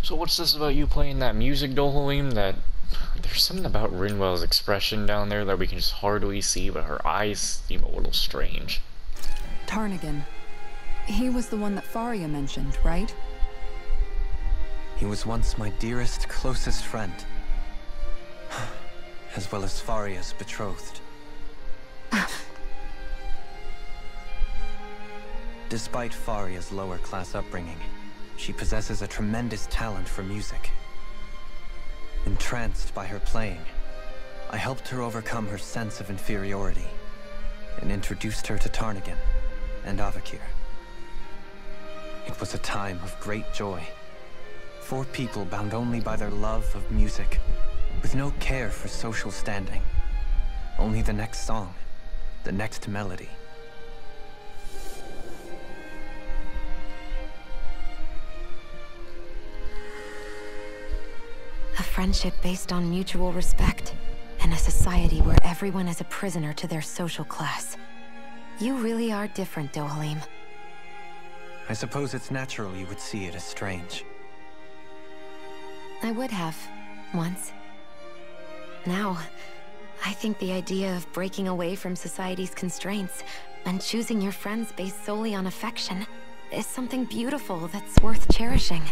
So what's this about you playing that music, Dohalim? That there's something about Rinwell's expression down there that we can just hardly see, but her eyes seem a little strange. Tarnagin. He was the one that Faria mentioned, right? He was once my dearest, closest friend. As well as Faria's betrothed. Despite Faria's lower-class upbringing, she possesses a tremendous talent for music. Entranced by her playing, I helped her overcome her sense of inferiority and introduced her to Tarnagin and Avakir. It was a time of great joy. 4 people bound only by their love of music, with no care for social standing. Only the next song, the next melody. A friendship based on mutual respect, and a society where everyone is a prisoner to their social class. You really are different, Dohalim. I suppose it's natural you would see it as strange. I would have, once. Now, I think the idea of breaking away from society's constraints and choosing your friends based solely on affection is something beautiful that's worth cherishing.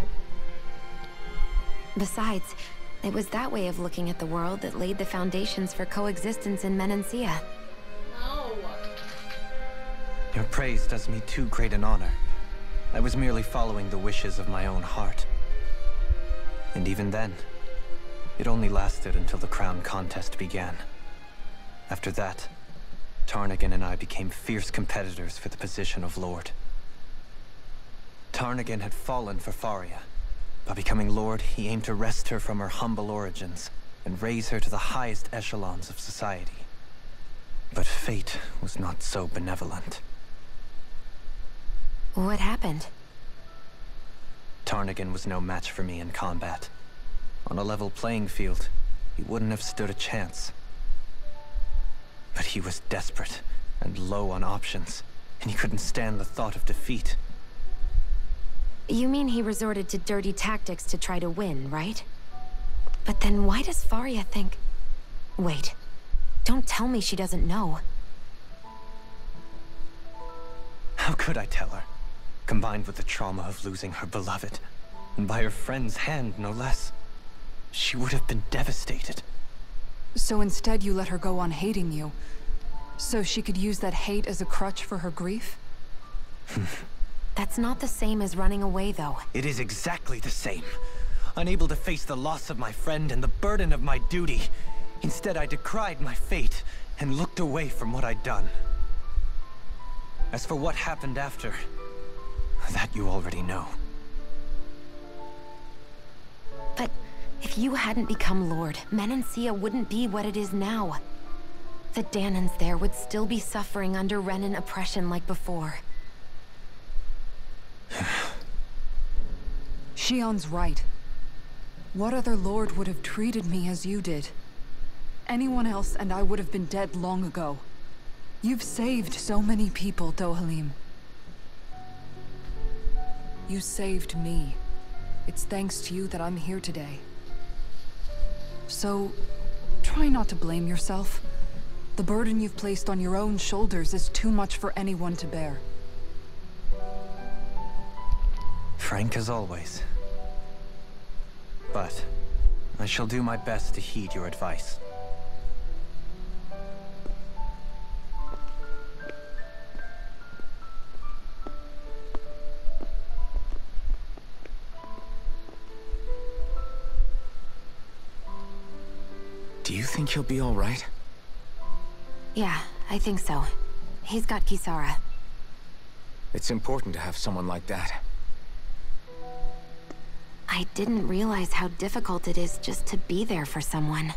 Besides, it was that way of looking at the world that laid the foundations for coexistence in Menancia. No. Your praise does me too great an honor. I was merely following the wishes of my own heart. And even then, it only lasted until the crown contest began. After that, Tarnagin and I became fierce competitors for the position of Lord. Tarnagin had fallen for Faria. By becoming Lord, he aimed to wrest her from her humble origins and raise her to the highest echelons of society. But fate was not so benevolent. What happened? Tarnagin was no match for me in combat. On a level playing field, he wouldn't have stood a chance. But he was desperate and low on options, and he couldn't stand the thought of defeat. You mean he resorted to dirty tactics to try to win, right? But then why does Faria think... Wait, don't tell me she doesn't know. How could I tell her? Combined with the trauma of losing her beloved, and by her friend's hand, no less. She would have been devastated. So instead you let her go on hating you, so she could use that hate as a crutch for her grief? That's not the same as running away, though. It is exactly the same. Unable to face the loss of my friend and the burden of my duty. Instead, I decried my fate and looked away from what I'd done. As for what happened after, that you already know. But if you hadn't become Lord, Menancia wouldn't be what it is now. The Dahnans there would still be suffering under Renan oppression like before. Shion's right. What other lord would have treated me as you did? Anyone else and I would have been dead long ago. You've saved so many people, Dohalim. You saved me. It's thanks to you that I'm here today. So, try not to blame yourself. The burden you've placed on your own shoulders is too much for anyone to bear. Frank as always. But I shall do my best to heed your advice. Do you think he'll be all right? Yeah, I think so. He's got Kisara. It's important to have someone like that. I didn't realize how difficult it is just to be there for someone.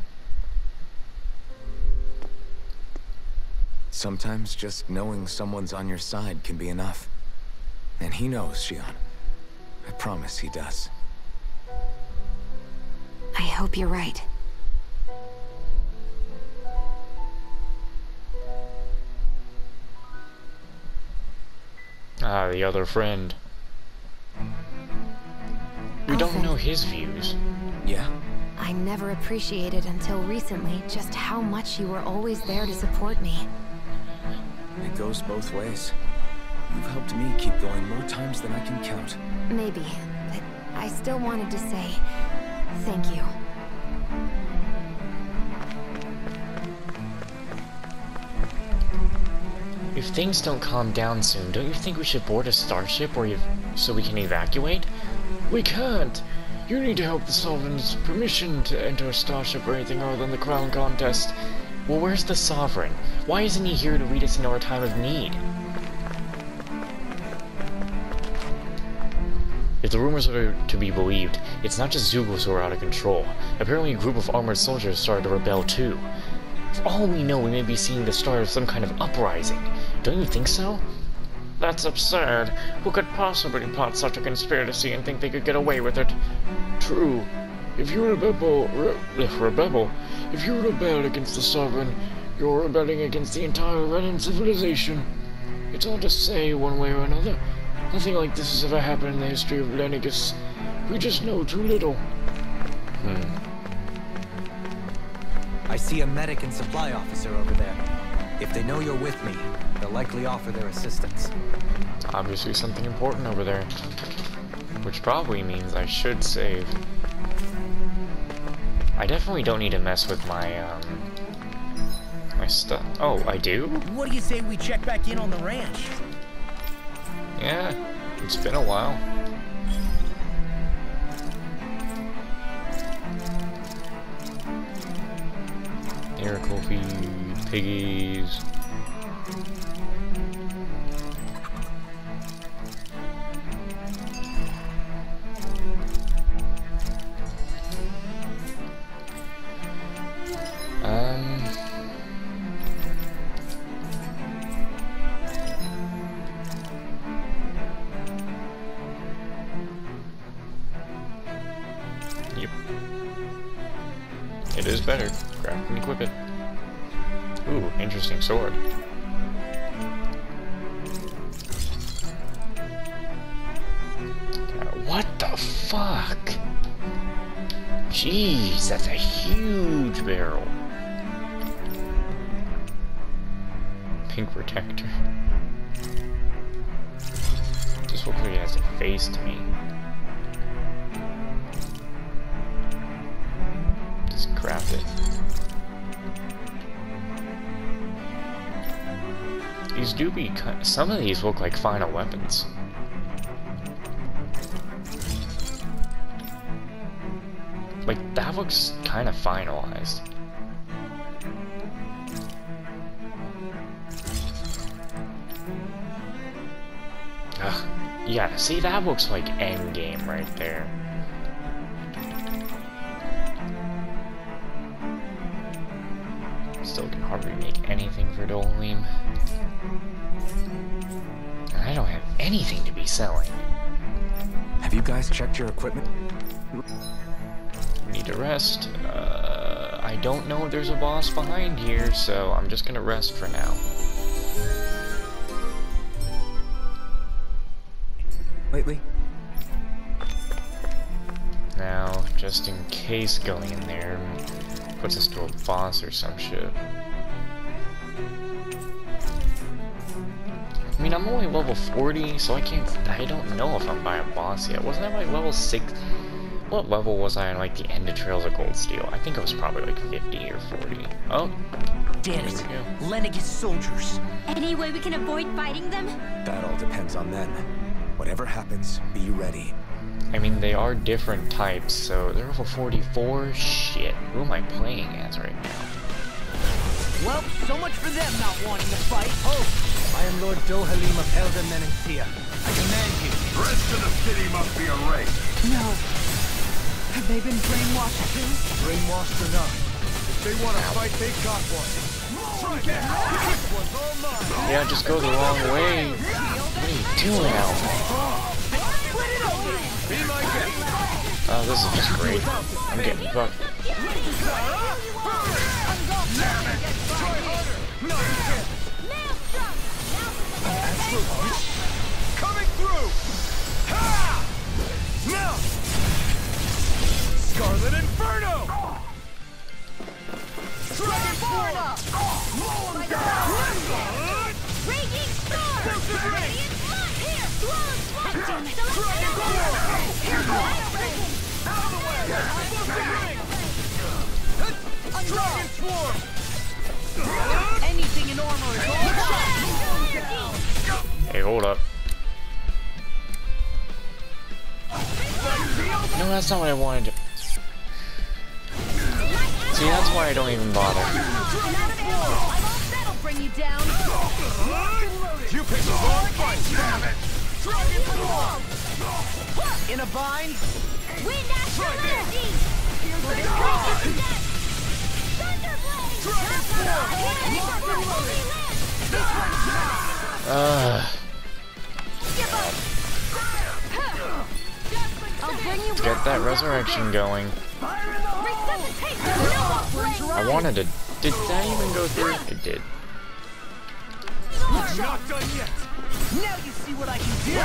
Sometimes just knowing someone's on your side can be enough. And he knows, Shion. I promise he does. I hope you're right. Ah, the other friend. We don't know his views. Yeah? I never appreciated until recently just how much you were always there to support me. It goes both ways. You've helped me keep going more times than I can count. Maybe, but I still wanted to say thank you. If things don't calm down soon, don't you think we should board a starship so we can evacuate? We can't! You need to help the Sovereign's permission to enter a starship or anything other than the crown contest. Well, where's the Sovereign? Why isn't he here to lead us into our time of need? If the rumors are to be believed, it's not just Zeugles who are out of control. Apparently a group of armored soldiers started to rebel too. For all we know, we may be seeing the start of some kind of uprising. Don't you think so? That's absurd. Who could possibly plot such a conspiracy and think they could get away with it? True. If you rebel against the Sovereign, you're rebelling against the entire Renan civilization. It's hard to say one way or another. Nothing like this has ever happened in the history of Lenegus. We just know too little. I see a medic and supply officer over there. If they know you're with me, they'll likely offer their assistance. Obviously something important over there. Which probably means I should save. I definitely don't need to mess with my, my stuff. Oh, I do? What do you say we check back in on the ranch? Yeah, it's been a while. Miracle feed, piggies. Yep. It is better. Craft and equip it. Ooh, interesting sword. What the fuck? Jeez, that's a huge barrel. Pink protector. This looks like it has a face to me. Just craft it. These do be some of these look like final weapons. Like, that looks kind of finalized. Ugh. Yeah, see, that looks like endgame right there. Still can hardly make anything for Dohalim. And I don't have anything to be selling. Have you guys checked your equipment? Need to rest. I don't know if there's a boss behind here, so I'm just gonna rest for now. Lately? Now, just in case going in there puts us to a boss or some shit. I mean, I'm only level 40, so I don't know if I'm by a boss yet. Wasn't I like level 6? What level was I on, like, the end of Trails of Cold Steel? I think I was probably, like, 50 or 40. Oh! Damn it! Lenegus soldiers! Any way we can avoid fighting them? That all depends on them. Whatever happens, be ready. I mean, they are different types, so they're level 44? Shit. Who am I playing as right now? Well, so much for them not wanting to fight. Oh! I am Lord Dohalim of Elder Menancia. I command you. The rest of the city must be erased. No. Have they been brainwashed too? Brainwashed or not. If they want to fight, they got one. This one's all mine. Yeah, just go the wrong way. What are you doing, Alpha? Be my guest. Oh, this is just great. I'm getting fucked. Coming through. Ha! Now. Inferno! Dragon Form! Raging Storm! Radiant Flood! Here! Flawless Flood! Dragon Form! Here! Out of the way! Dragon Swarm! Anything in armor is all Hey, hold up. No, that's not what I wanted to... See, that's why I don't even bother. That'll bring you down! You picked the wrong fight, damn it! Dragon Form! in a bind. Wind Astral Energy! To get that resurrection going. I wanted to... Did that even go through? It did. Not done yet! Now you see what I can do.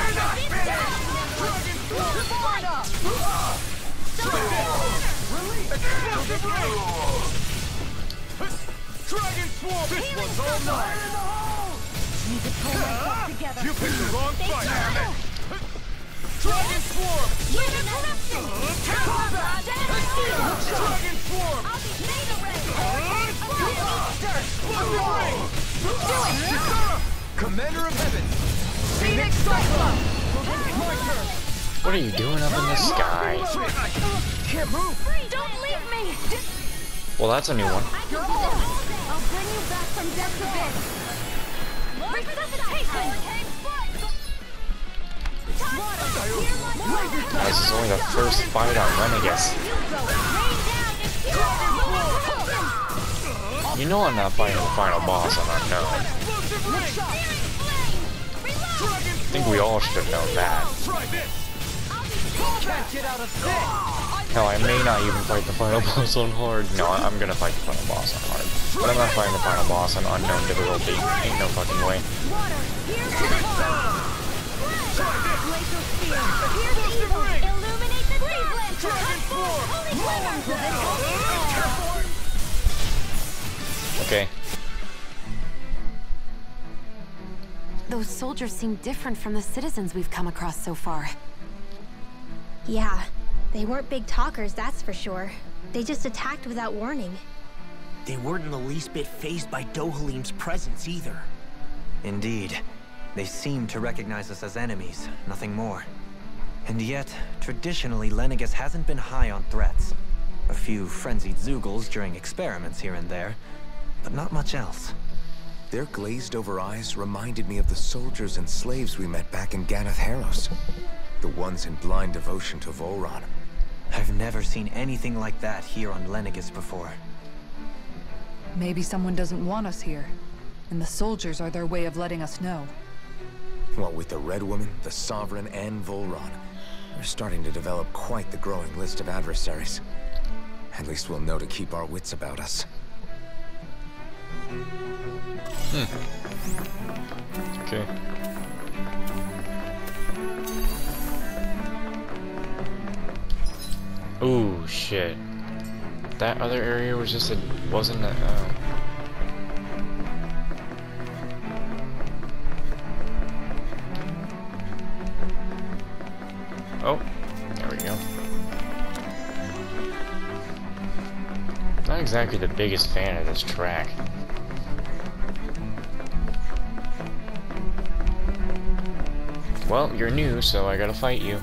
Explosive ray! Dragon Swarm! This one's all mine! You picked the wrong fight! Dragon Swarm! Dragon Swarm! Commander of Heaven! Phoenix Cyclone! My turn! What are you doing up in the sky? Can't move! Don't leave me! Well, that's a new one. I'll bring you back from death's abyss! Resuscitation! This is only the first fight on Renegas. You know I'm not fighting the final boss on Unknown. I think we all should have known that. Hell, I may not even fight the final boss on hard. No, I'm gonna fight the final boss on hard. But I'm not fighting the final boss on unknown difficulty. Ain't no fucking way. Okay. Those soldiers seem different from the citizens we've come across so far. Yeah, they weren't big talkers, that's for sure. They just attacked without warning. They weren't in the least bit fazed by Dohalim's presence either. Indeed. They seem to recognize us as enemies, nothing more. And yet, traditionally, Lenegas hasn't been high on threats. A few frenzied Zeugles during experiments here and there, but not much else. Their glazed-over eyes reminded me of the soldiers and slaves we met back in Ganath Haros. The ones in blind devotion to Volron. I've never seen anything like that here on Lenegas before. Maybe someone doesn't want us here, and the soldiers are their way of letting us know. What with the Red Woman, the Sovereign, and Volron, we're starting to develop quite the growing list of adversaries. At least we'll know to keep our wits about us. Okay. Ooh, shit. That other area was just a... wasn't a... Oh, there we go. Not exactly the biggest fan of this track. Well, you're new, so I gotta fight you.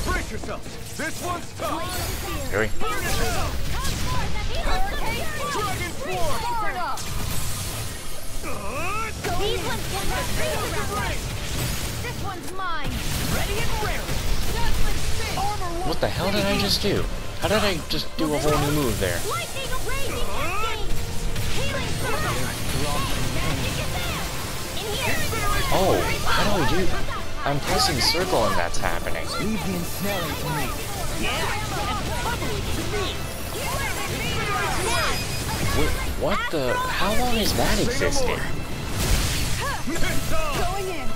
Brace yourselves! This one's tough! Here we Dragon Form! These ones can This one's mine! Ready and raring. What the hell did I just do? How did I just do a whole new move there? Lightning raging cascade! Healing circle! Magic is there! Inherent Oh, how do I do? I'm pressing circle and that's happening. Leave the ensnaring to me. Yeah, and probably to me. What the? How long has that existed? going in!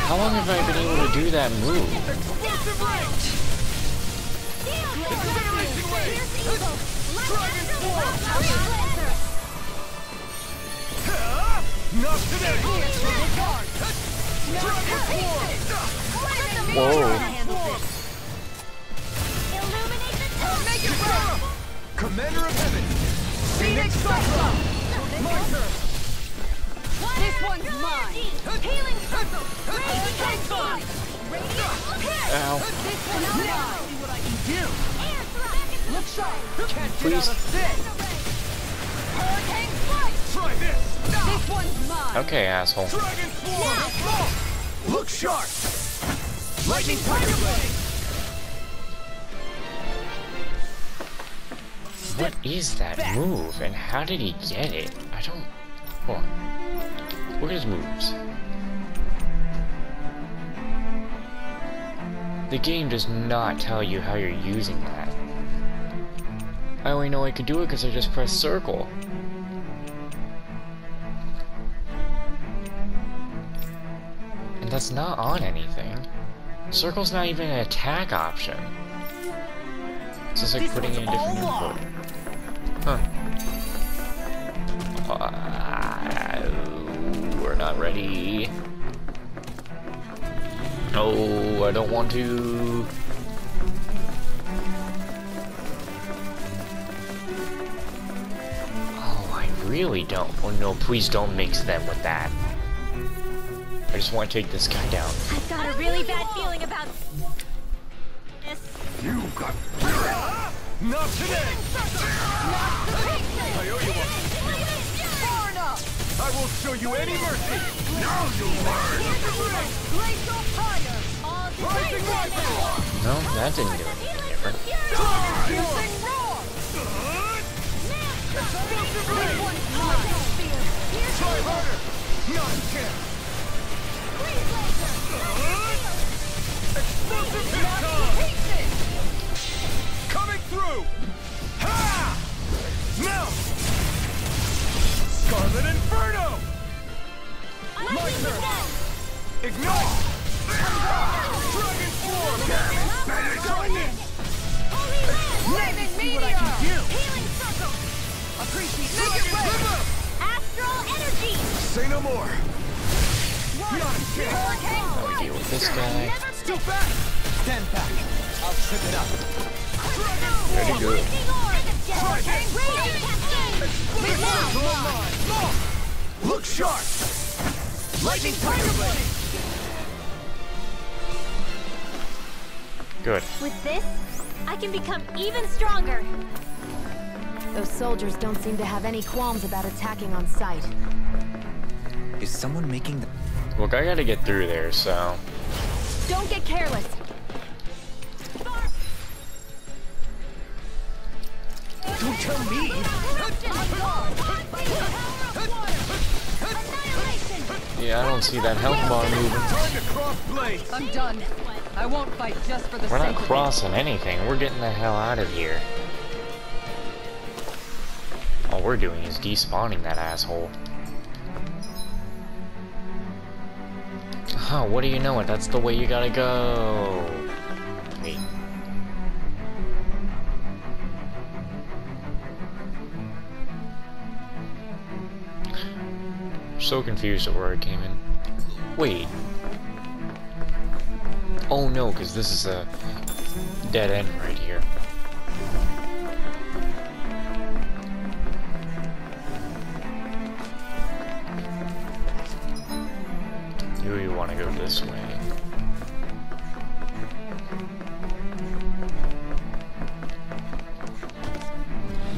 How long have I been able to do that move? Explosive range! Incineration Wave! Dragon Form! Not today! Dragon Form! Whoa. Illuminate the top! Make it Ah! Commander of Heaven! Phoenix Cyclone! My turn! This one's mine! Healing circle! Raging Hexbomb! Ow. This one's mine! See what I can do! Air thrust! Look sharp! Can't get Please. out of this! Hurricane strike! Try this! This one's mine! Okay, asshole. Dragon Form! Look sharp! Lightning Tiger Blade! What is that move, and how did he get it? I don't... Hold on. Look at his moves. The game does not tell you how you're using that. I only know I could do it because I just pressed circle. And that's not on anything. Circle's not even an attack option. It's just like putting in a different input. Huh. We're not ready. No, I don't want to. Oh, I really don't. Oh no, please don't mix them with that. I just want to take this guy down. I've got a really bad feeling about this. You got... Not today! I owe you one. Far enough! I won't show you any mercy! Now you'll learn! Glacial fire! All the Rising Rifle! No, that didn't do anything different. Piercing roar! Explosive This Ray! one's mine! Try harder! Not a chance! Explosive hit time! Coming through! Ha! Now! Scarlet Inferno! My turn! Ignite! Dragon Form! Raven Meteor! Healing circle! Dragon River! Astral energy! Say no more! Not a chance! Hurricane Now we deal with this guy. Still back! Stand back. I'll trip it up. Dragon Very Form! good. Hurricane Raging Cascade! Look sharp! Lightning Tiger Blade! Good. With this, I can become even stronger. Those soldiers don't seem to have any qualms about attacking on sight. Is someone making the... Look, I gotta get through there, so... Don't get careless. Don't tell me! Yeah, I don't see that health bar moving. Time to cross blades! I'm done. I won't fight just for the We're sake not of it. crossing anything. We're getting the hell out of here. All we're doing is despawning that asshole. Oh, what do you know it? That's the way you gotta go. Wait. So confused at where I came in. Wait. Oh no, because this is a dead end right here. You want to go this way.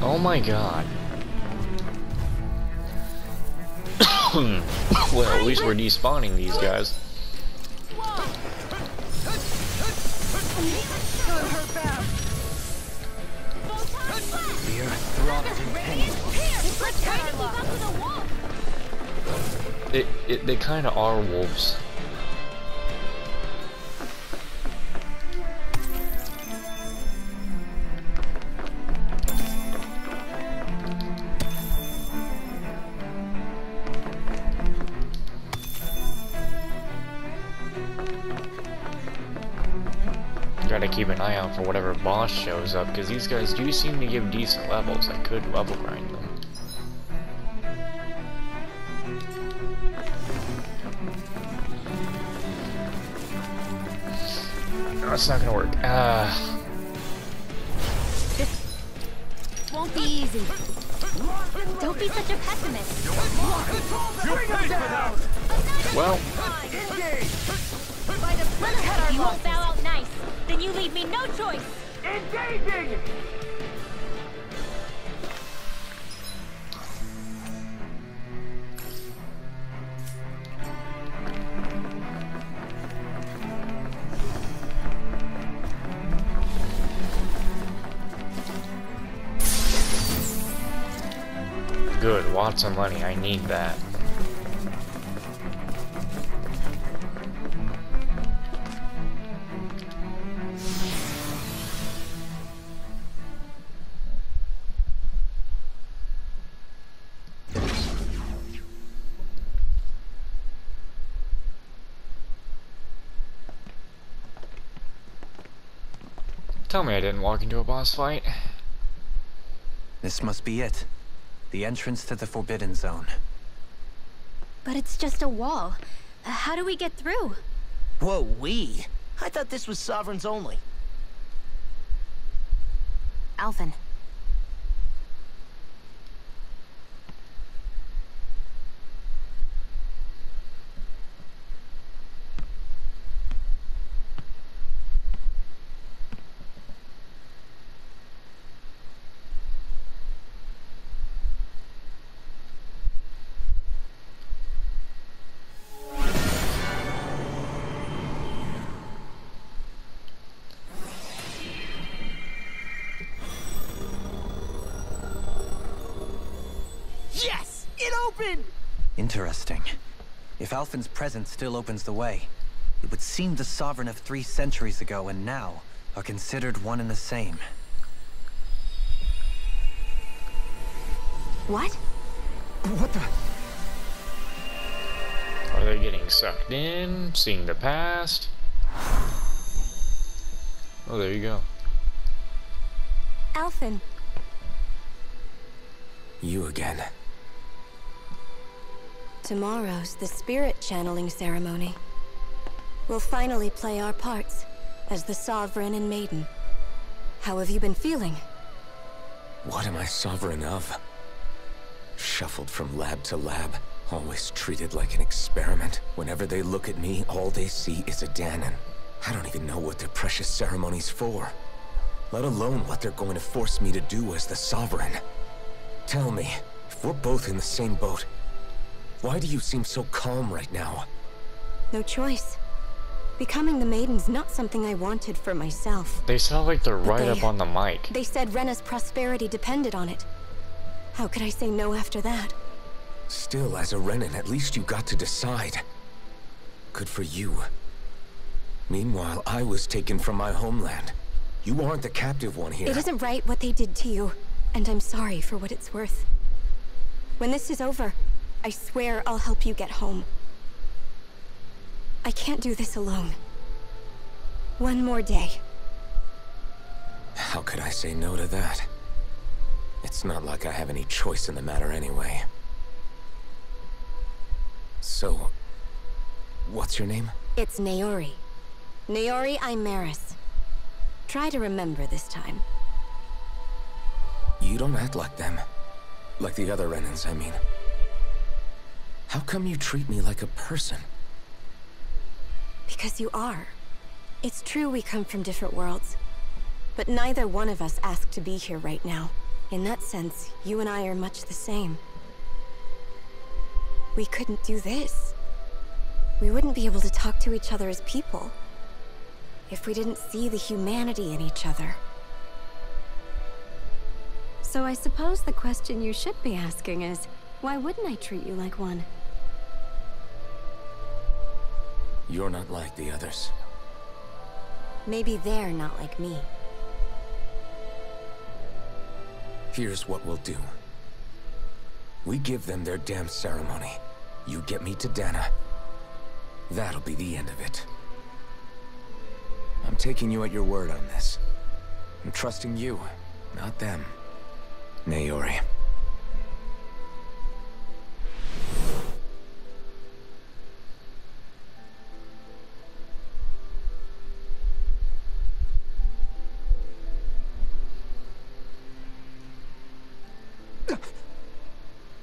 Oh my god. Well, at least we're despawning these guys. The earth throbs in pain. It's like trying to keep up with a wolf. They kind of are wolves. Gotta to keep an eye out for whatever boss shows up, because these guys do seem to give decent levels. I could level grind them. No, it's not gonna work. This won't be easy. Don't be such a pessimist. Well, You won't bow out nice. Then you leave me no choice. Engaging! good. Lots of money. I need that. Tell me I didn't walk into a boss fight. This must be it. The entrance to the Forbidden Zone. But it's just a wall. How do we get through? Whoa, we? I thought this was Sovereigns only. Alphen. Yes! It opened! Interesting. If Alphen's presence still opens the way, it would seem the Sovereign of 3 centuries ago and now are considered one and the same. What? What the? Are they getting sucked in? Seeing the past? Oh, there you go. Alphen. You again. Tomorrow's the spirit channeling ceremony. We'll finally play our parts as the Sovereign and Maiden. How have you been feeling? What am I sovereign of? Shuffled from lab to lab, always treated like an experiment. Whenever they look at me, all they see is a Dahnan. I don't even know what their precious ceremony's for, let alone what they're going to force me to do as the Sovereign. Tell me, if we're both in the same boat, why do you seem so calm right now? No choice. Becoming the Maiden's not something I wanted for myself. They sound like they're But right up on the mic. They said Rena's prosperity depended on it. How could I say no after that? Still, as a Renan, at least you got to decide. Good for you. Meanwhile, I was taken from my homeland. You aren't the captive one here. It isn't right what they did to you, and I'm sorry for what it's worth. When this is over, I swear I'll help you get home. I can't do this alone. One more day. How could I say no to that? It's not like I have any choice in the matter anyway. So, what's your name? It's Naori. Naori Imaris. Try to remember this time. You don't act like them. Like the other Renans, I mean. How come you treat me like a person? Because you are. It's true we come from different worlds. But neither one of us asked to be here right now. In that sense, you and I are much the same. We couldn't do this. We wouldn't be able to talk to each other as people if we didn't see the humanity in each other. So I suppose the question you should be asking is, why wouldn't I treat you like one? You're not like the others. Maybe they're not like me. Here's what we'll do. We give them their damn ceremony. You get me to Dahna. That'll be the end of it. I'm taking you at your word on this. I'm trusting you, not them. Naori.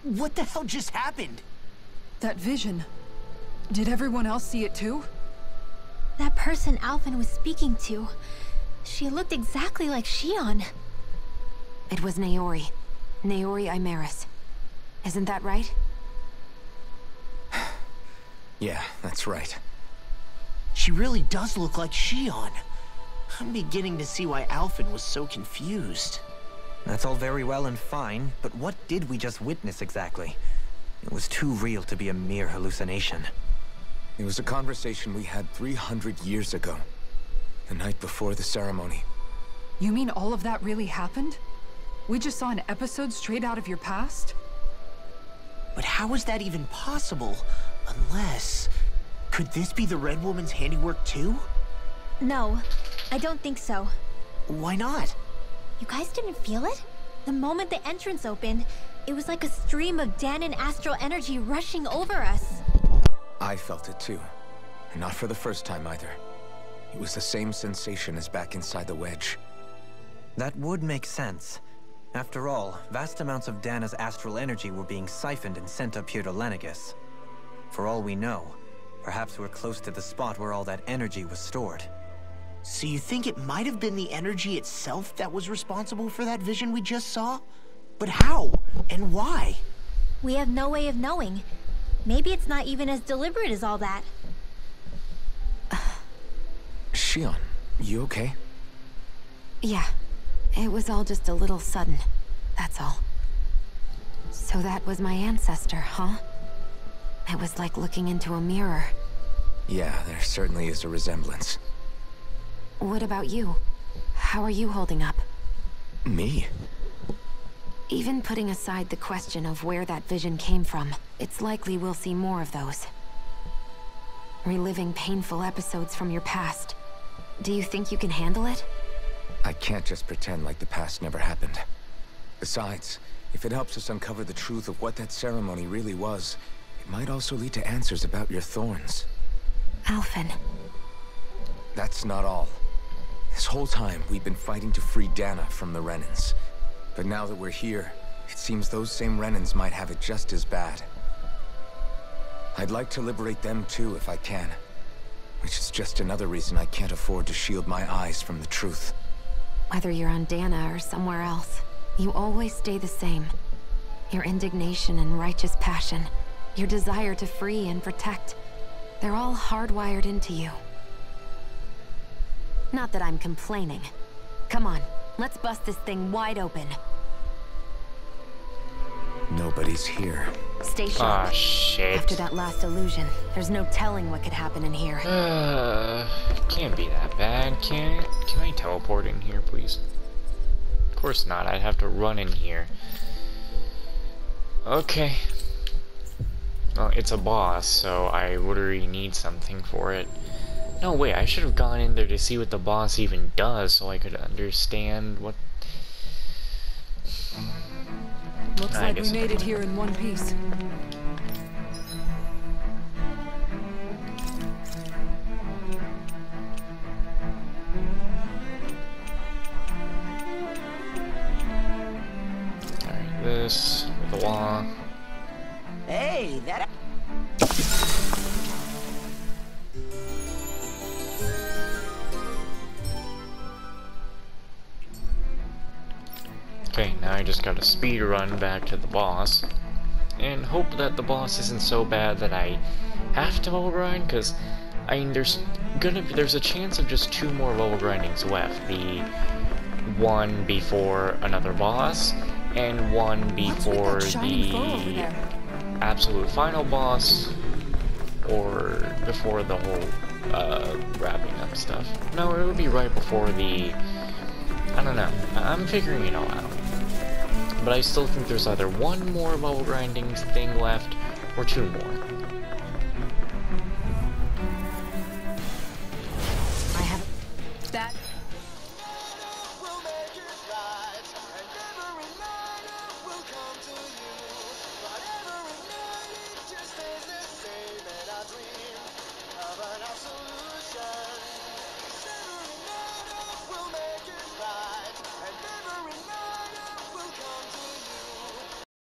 What the hell just happened? That vision. Did everyone else see it too? That person Alphen was speaking to, she looked exactly like Shion. It was Naori. Naori Imaris. Isn't that right? Yeah, that's right. She really does look like Shion. I'm beginning to see why Alphen was so confused. That's all very well and fine, but what did we just witness exactly? It was too real to be a mere hallucination. It was a conversation we had 300 years ago. The night before the ceremony. You mean all of that really happened? We just saw an episode straight out of your past? But how is that even possible? Unless... Could this be the Red Woman's handiwork too? No, I don't think so. Why not? You guys didn't feel it? The moment the entrance opened, it was like a stream of Dahnan astral energy rushing over us. I felt it too. And not for the first time either. It was the same sensation as back inside the wedge. That would make sense. After all, vast amounts of Dahna's astral energy were being siphoned and sent up here to Lenegis. For all we know, perhaps we're close to the spot where all that energy was stored. So you think it might have been the energy itself that was responsible for that vision we just saw? But how? And why? We have no way of knowing. Maybe it's not even as deliberate as all that. Shion, you okay? Yeah. It was all just a little sudden. That's all. So that was my ancestor, huh? It was like looking into a mirror. Yeah, there certainly is a resemblance. What about you? How are you holding up? Me? Even putting aside the question of where that vision came from, it's likely we'll see more of those. Reliving painful episodes from your past. Do you think you can handle it? I can't just pretend like the past never happened. Besides, if it helps us uncover the truth of what that ceremony really was, it might also lead to answers about your thorns. Alphen. That's not all. This whole time, we've been fighting to free Dahna from the Renans. But now that we're here, it seems those same Renans might have it just as bad. I'd like to liberate them too if I can. Which is just another reason I can't afford to shield my eyes from the truth. Whether you're on Dahna or somewhere else, you always stay the same. Your indignation and righteous passion, your desire to free and protect, they're all hardwired into you. Not that I'm complaining. Come on, let's bust this thing wide open. Nobody's here. Stay sharp. Ah, shit. After that last illusion, there's no telling what could happen in here. Can't be that bad, can it? Can I teleport in here, please? Of course not, I'd have to run in here. Okay. Well, it's a boss, so I literally need something for it. No, wait, I should have gone in there to see what the boss even does, so I could understand what... Looks like we made it here in one piece. Alright, this, with the wall. Hey, that... Okay, now I just gotta speed run back to the boss. And hope that the boss isn't so bad that I have to level grind, because, I mean, there's a chance of just 2 more level grindings left. The one before another boss, and one before the absolute final boss, or before the whole, wrapping up stuff. No, it would be right before the... I don't know. I'm figuring it all out. But I still think there's either 1 more level grinding thing left, or 2 more.